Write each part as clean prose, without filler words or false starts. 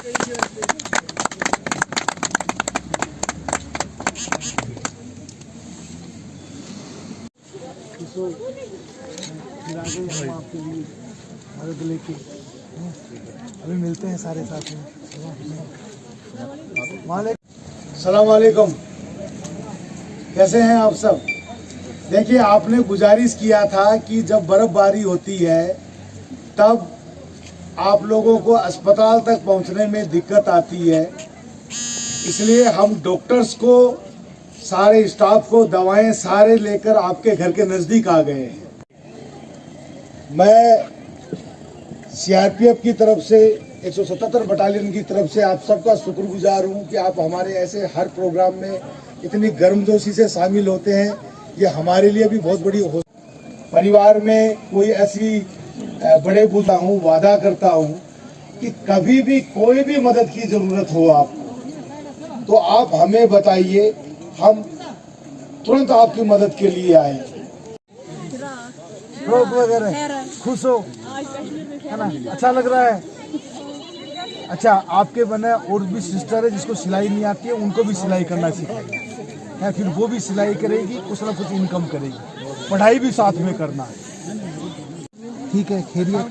हम आपके लिए मदद लेके अभी मिलते हैं सारे साथ में। सलाम वालेकुम, कैसे हैं आप सब? देखिए, आपने गुजारिश किया था कि जब बर्फबारी होती है तब आप लोगों को अस्पताल तक पहुंचने में दिक्कत आती है, इसलिए हम डॉक्टर्स को, सारे स्टाफ को दवाएं सारे लेकर आपके घर के नज़दीक आ गए हैं। मैं सीआरपीएफ की तरफ से 177 बटालियन की तरफ से आप सबका शुक्रगुजार हूं कि आप हमारे ऐसे हर प्रोग्राम में इतनी गर्मजोशी से शामिल होते हैं। ये हमारे लिए भी बहुत बड़ी हो। परिवार में कोई ऐसी बड़े बुजुर्ग हूँ, वादा करता हूँ कि कभी भी कोई भी मदद की ज़रूरत हो आपको तो आप हमें बताइए, हम तुरंत आपकी मदद के लिए आएंगे। रोग वगैरह खुश हो, है ना? अच्छा लग रहा है। अच्छा, आपके बने और भी सिस्टर है जिसको सिलाई नहीं आती है, उनको भी सिलाई करना सिखाइए, है? फिर वो भी सिलाई करेगी, कुछ ना कुछ इनकम करेगी, पढ़ाई भी साथ में करना है। ठीक है, खैरियत,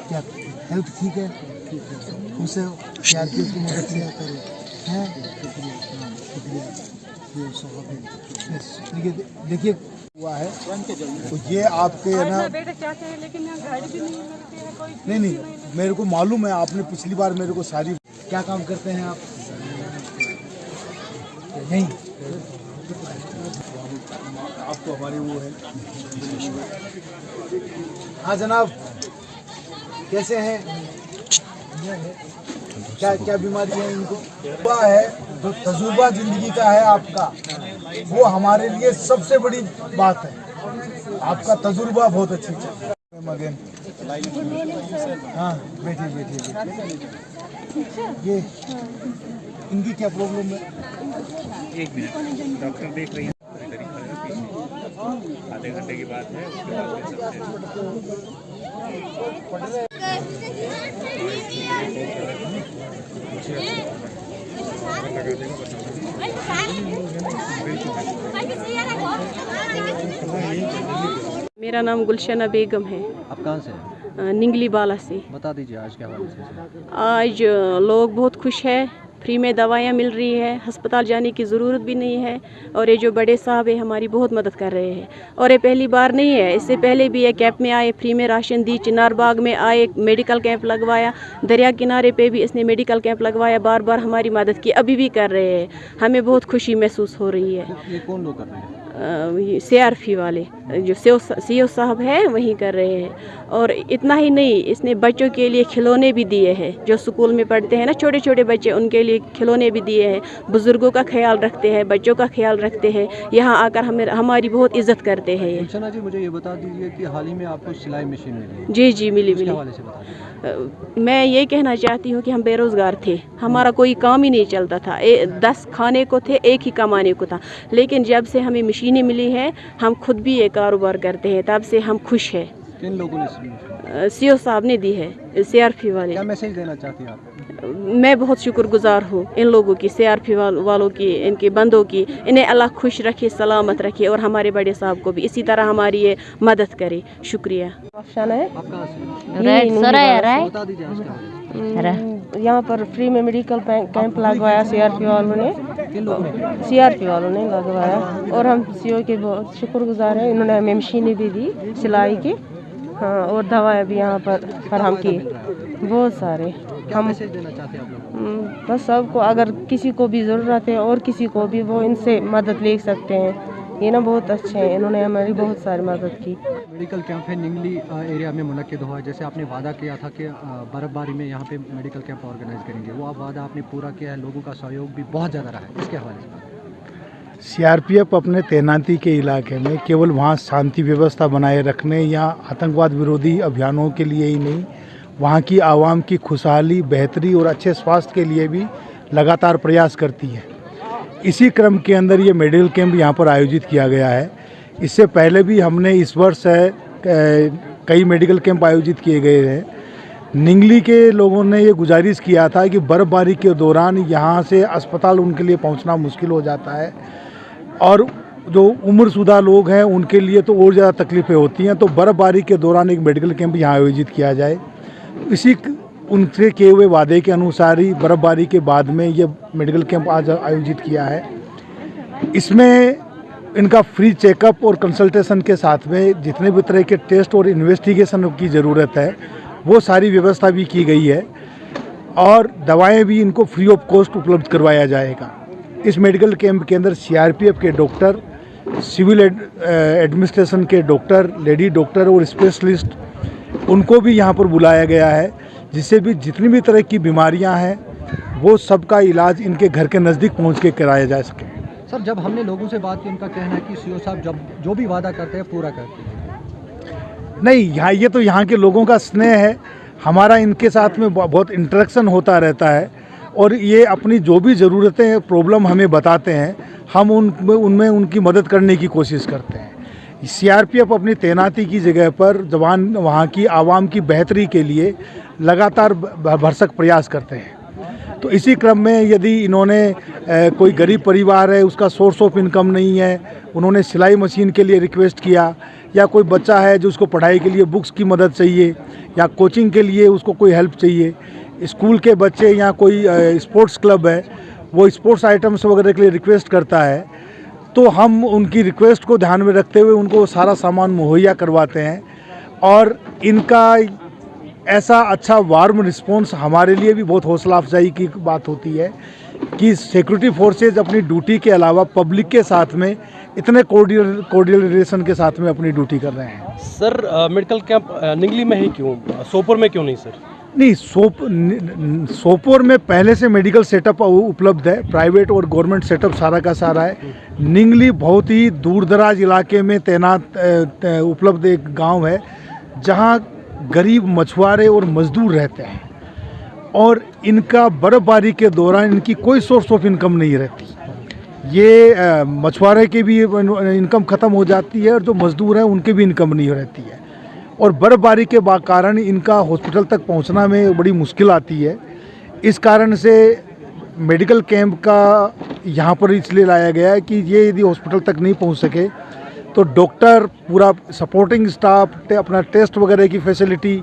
क्या हेल्थ ठीक है? खुश है? सीआरपीएफ की मदद से है। देखिए हुआ है तो ये आपके है ना, नहीं, मेरे को मालूम है, आपने पिछली बार मेरे को सारी। क्या काम करते हैं आप? नहीं, आपको हमारी वो है। हाँ जनाब, कैसे हैं? क्या बीमारी है इनको? है जो तजुर्बा जिंदगी का है आपका, वो हमारे लिए सबसे बड़ी बात है। आपका तजुर्बा बहुत अच्छी है। हाँ, बैठिए। ये इनकी क्या प्रॉब्लम है? एक मिनट, डॉक्टर देख रही हैं। आधे घंटे की बात है, उसके मेरा नाम गुलशना बेगम है। आप कहाँ से हैं? निंगली बाला से। बता दीजिए आज क्या बात है? आज लोग बहुत खुश है, फ्री में दवाइयाँ मिल रही है, अस्पताल जाने की ज़रूरत भी नहीं है। और ये जो बड़े साहब है हमारी बहुत मदद कर रहे हैं। और ये पहली बार नहीं है, इससे पहले भी ये कैंप में आए, फ्री में राशन दी, चिनार बाग में आए, मेडिकल कैंप लगवाया, दरिया किनारे पे भी इसने मेडिकल कैंप लगवाया, बार बार हमारी मदद की, अभी भी कर रहे हैं। हमें बहुत खुशी महसूस हो रही है। ये कौन लोग कर रहे हैं? सीआरपी वाले जो सीओ साहब हैं वहीं कर रहे हैं। और इतना ही नहीं, इसने बच्चों के लिए खिलौने भी दिए हैं, जो स्कूल में पढ़ते हैं ना छोटे छोटे बच्चे, उनके लिए खिलौने भी दिए हैं। बुजुर्गों का ख्याल रखते हैं, बच्चों का ख्याल रखते हैं, यहाँ आकर हमारी बहुत इज्जत करते हैं। गुलशना जी, मुझे ये बता दीजिए कि हाल ही में आपको सिलाई मशीन मिली? जी मिली। मैं ये कहना चाहती हूँ कि हम बेरोज़गार थे, हमारा कोई काम ही नहीं चलता था, 10 खाने को थे, एक ही कमाने को था। लेकिन जब से हमें मशीनें मिली हैं, हम खुद भी ये कारोबार करते हैं, तब से हम खुश हैं। किन लोगों ने? सीओ साहब ने दी है, सीआरपी वाले। क्या मैसेज देना चाहती हैं आप? मैं बहुत शुक्रगुजार हूँ इन लोगों की, सीआरपी वालों की, इनके बंदों की। इन्हें अल्लाह खुश रखे, सलामत रखे, और हमारे बड़े साहब को भी इसी तरह हमारी ये मदद करे। शुक्रिया। आप कहाँ से? बता दीजिए आज क्या? यहाँ पर फ्री में मेडिकल कैंप लगवाया सीआरपी वालों ने। सीआरपी वालों ने लगवाया और हम सीओ के बहुत शुक्रगुजार हैं। इन्होंने हमें मशीनें भी दी सिलाई की, हाँ, और दवाएं भी यहाँ पर फराहम की, बहुत सारे। हम मैसेज देना चाहते हैं आप लोग? बस सबको, अगर किसी को भी ज़रूरत है और किसी को भी, वो इनसे मदद ले सकते हैं। ये ना बहुत अच्छे हैं, इन्होंने हमारी बहुत सारी मदद की। मेडिकल कैंप है निंगली एरिया में मुनक्किद हुआ है। जैसे आपने वादा किया था कि बर्फबारी में यहाँ पे मेडिकल कैंप ऑर्गेनाइज करेंगे, वो आप वादा आपने पूरा किया है। लोगों का सहयोग भी बहुत ज़्यादा रहा है, इसके हवाले से? सीआरपीएफ अपने तैनाती के इलाके में केवल वहाँ शांति व्यवस्था बनाए रखने या आतंकवाद विरोधी अभियानों के लिए ही नहीं, वहाँ की आवाम की खुशहाली, बेहतरी और अच्छे स्वास्थ्य के लिए भी लगातार प्रयास करती है। इसी क्रम के अंदर ये मेडिकल कैंप यहाँ पर आयोजित किया गया है। इससे पहले भी हमने इस वर्ष कई मेडिकल कैंप आयोजित किए गए हैं। निंगली के लोगों ने ये गुजारिश किया था कि बर्फ़बारी के दौरान यहाँ से अस्पताल उनके लिए पहुँचना मुश्किल हो जाता है और जो उम्रशुदा लोग हैं उनके लिए तो और ज़्यादा तकलीफ़ें होती हैं। तो बर्फ़बारी के दौरान एक मेडिकल कैंप यहाँ आयोजित किया जाए। इसी उनसे किए हुए वादे के अनुसार ही बर्फ़बारी के बाद में ये मेडिकल कैंप आज आयोजित किया है। इसमें इनका फ्री चेकअप और कंसल्टेशन के साथ में जितने भी तरह के टेस्ट और इन्वेस्टिगेशन की ज़रूरत है वो सारी व्यवस्था भी की गई है और दवाएं भी इनको फ्री ऑफ कॉस्ट उपलब्ध करवाया जाएगा। इस मेडिकल कैंप के अंदर सीआरपीएफ के डॉक्टर, सिविल एडमिनिस्ट्रेशन के डॉक्टर, लेडी डॉक्टर और स्पेशलिस्ट उनको भी यहाँ पर बुलाया गया है, जिससे भी जितनी भी तरह की बीमारियाँ हैं वो सबका इलाज इनके घर के नज़दीक पहुँच के कराया जा सके। सर, जब हमने लोगों से बात की, उनका कहना है कि सीओ साहब जो भी वादा करते हैं पूरा करते हैं। नहीं, ये तो यहाँ के लोगों का स्नेह है। हमारा इनके साथ में बहुत इंटरेक्शन होता रहता है और ये अपनी जो भी ज़रूरतें, प्रॉब्लम हमें बताते हैं, हम उनमें उनकी मदद करने की कोशिश करते हैं। सीआरपीएफ अपनी तैनाती की जगह पर जवान वहाँ की आवाम की बेहतरी के लिए लगातार भरसक प्रयास करते हैं। तो इसी क्रम में यदि इन्होंने कोई गरीब परिवार है, उसका सोर्स ऑफ इनकम नहीं है, उन्होंने सिलाई मशीन के लिए रिक्वेस्ट किया, या कोई बच्चा है जो उसको पढ़ाई के लिए बुक्स की मदद चाहिए या कोचिंग के लिए उसको कोई हेल्प चाहिए, स्कूल के बच्चे या कोई स्पोर्ट्स क्लब है वो स्पोर्ट्स आइटम्स वगैरह के लिए रिक्वेस्ट करता है, तो हम उनकी रिक्वेस्ट को ध्यान में रखते हुए उनको सारा सामान मुहैया करवाते हैं। और इनका ऐसा अच्छा वार्म रिस्पॉन्स हमारे लिए भी बहुत हौसला अफजाई की बात होती है कि सिक्योरिटी फोर्सेज अपनी ड्यूटी के अलावा पब्लिक के साथ में इतने कोर्डियल रिलेशन के साथ में अपनी ड्यूटी कर रहे हैं। सर, मेडिकल कैंप निंगली में ही क्यों, सोपोर में क्यों नहीं सर? नहीं, सोपोर में पहले से मेडिकल सेटअप उपलब्ध है, प्राइवेट और गवर्नमेंट सेटअप सारा का सारा है। निंगली बहुत ही दूर दराज इलाके में तैनात उपलब्ध एक गांव है जहां गरीब मछुआरे और मजदूर रहते हैं और इनका बर्फबारी के दौरान इनकी कोई सोर्स ऑफ इनकम नहीं रहती। ये मछुआरे की भी इनकम ख़त्म हो जाती है और जो मजदूर हैं उनकी भी इनकम नहीं रहती है और बर्फबारी के कारण इनका हॉस्पिटल तक पहुंचना में बड़ी मुश्किल आती है। इस कारण से मेडिकल कैंप का यहाँ पर इसलिए लाया गया है कि ये यदि हॉस्पिटल तक नहीं पहुँच सके तो डॉक्टर, पूरा सपोर्टिंग स्टाफ, अपना टेस्ट वगैरह की फैसिलिटी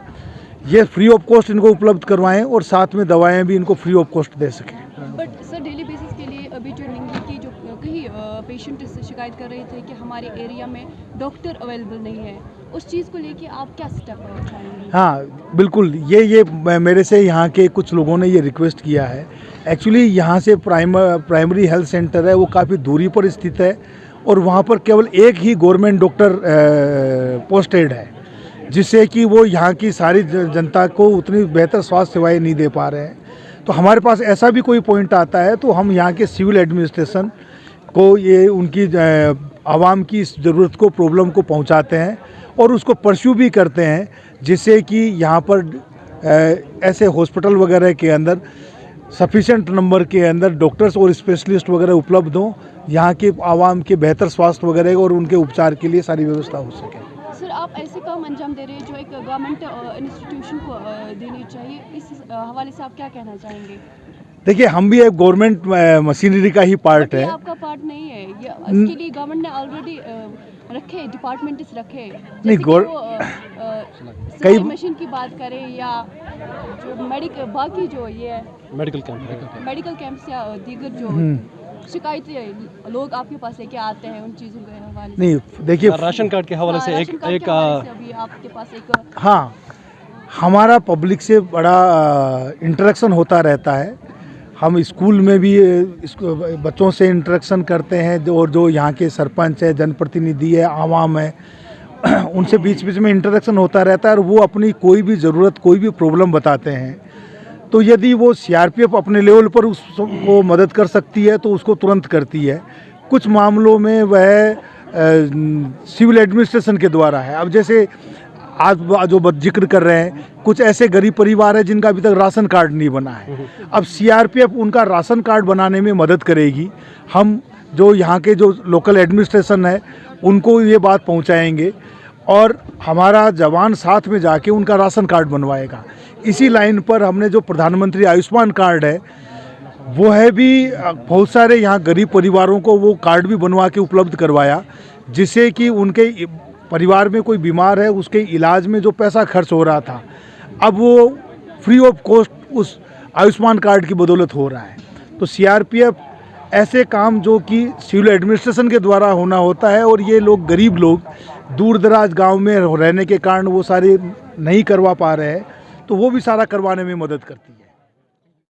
ये फ्री ऑफ कॉस्ट इनको उपलब्ध करवाएं और साथ में दवाएं भी इनको फ्री ऑफ कॉस्ट दे सकें। बट सर, डेली बेसिस के लिए अभी जो निंगली की जो कई पेशेंट शिकायत कर रहे थे कि हमारे एरिया में डॉक्टर अवेलेबल नहीं है, उस चीज़ को लेके आप क्या स्टेप उठाएंगे? हाँ बिल्कुल, ये मेरे से यहाँ के कुछ लोगों ने ये रिक्वेस्ट किया है। एक्चुअली यहाँ से प्राइमरी हेल्थ सेंटर है वो काफ़ी दूरी पर स्थित है और वहाँ पर केवल एक ही गवर्नमेंट डॉक्टर पोस्टेड है, जिससे कि वो यहाँ की सारी जनता को उतनी बेहतर स्वास्थ्य सेवाएं नहीं दे पा रहे हैं। तो हमारे पास ऐसा भी कोई पॉइंट आता है तो हम यहाँ के सिविल एडमिनिस्ट्रेशन को ये उनकी आवाम की इस ज़रूरत को, प्रॉब्लम को पहुँचाते हैं और उसको परस्यू भी करते हैं, जिससे कि यहाँ पर ऐसे हॉस्पिटल वगैरह के अंदर सफिशेंट नंबर के अंदर डॉक्टर्स और स्पेशलिस्ट वगैरह उपलब्ध हों, यहाँ के आवाम के बेहतर स्वास्थ्य वगैरह और उनके उपचार के लिए सारी व्यवस्था हो सके। सर, आप ऐसे काम अंजाम दे रहे हैं जो एक गवर्नमेंट इंस्टीट्यूशन को देनी चाहिए, इस हवाले से आप क्या कहना चाहेंगे? देखिए, हम भी एक गवर्नमेंट मशीनरी का ही पार्ट है। आपका पार्ट नहीं है ये, इसके लिए गवर्नमेंट ने ऑलरेडी रखे डिपार्टमेंट्स रखे, नहीं, कई मशीन की बात करें या जो बाकी जो ये मेडिकल कैंप या दीगर जो शिकायतें लोग आपके पास लेके आते हैं उन चीज़ों के हवाले से। नहीं, देखिए, राशन कार्ड के हवाले से एक अभी आपके पास एक, हाँ, हमारा पब्लिक से बड़ा इंटरेक्शन होता रहता है। हम स्कूल में भी बच्चों से इंटरेक्शन करते हैं और जो यहाँ के सरपंच है, जनप्रतिनिधि है, आवाम है, उनसे बीच बीच में इंटरेक्शन होता रहता है और वो अपनी कोई भी ज़रूरत, कोई भी प्रॉब्लम बताते हैं। तो यदि वो सीआरपीएफ अपने लेवल पर उसको मदद कर सकती है तो उसको तुरंत करती है। कुछ मामलों में वह सिविल एडमिनिस्ट्रेशन के द्वारा है। अब जैसे आज जो जिक्र कर रहे हैं, कुछ ऐसे गरीब परिवार हैं जिनका अभी तक राशन कार्ड नहीं बना है। अब सीआरपीएफ उनका राशन कार्ड बनाने में मदद करेगी। हम जो यहाँ के जो लोकल एडमिनिस्ट्रेशन है उनको ये बात पहुँचाएंगे और हमारा जवान साथ में जाके उनका राशन कार्ड बनवाएगा। इसी लाइन पर हमने जो प्रधानमंत्री आयुष्मान कार्ड है वो है भी, बहुत सारे यहाँ गरीब परिवारों को वो कार्ड भी बनवा के उपलब्ध करवाया, जिससे कि उनके परिवार में कोई बीमार है उसके इलाज में जो पैसा खर्च हो रहा था अब वो फ्री ऑफ कॉस्ट उस आयुष्मान कार्ड की बदौलत हो रहा है। तो सीआरपीएफ ऐसे काम जो कि सिविल एडमिनिस्ट्रेशन के द्वारा होना होता है, और ये लोग गरीब लोग दूर दराज गांव में रहने के कारण वो सारे नहीं करवा पा रहे हैं, तो वो भी सारा करवाने में मदद करती है।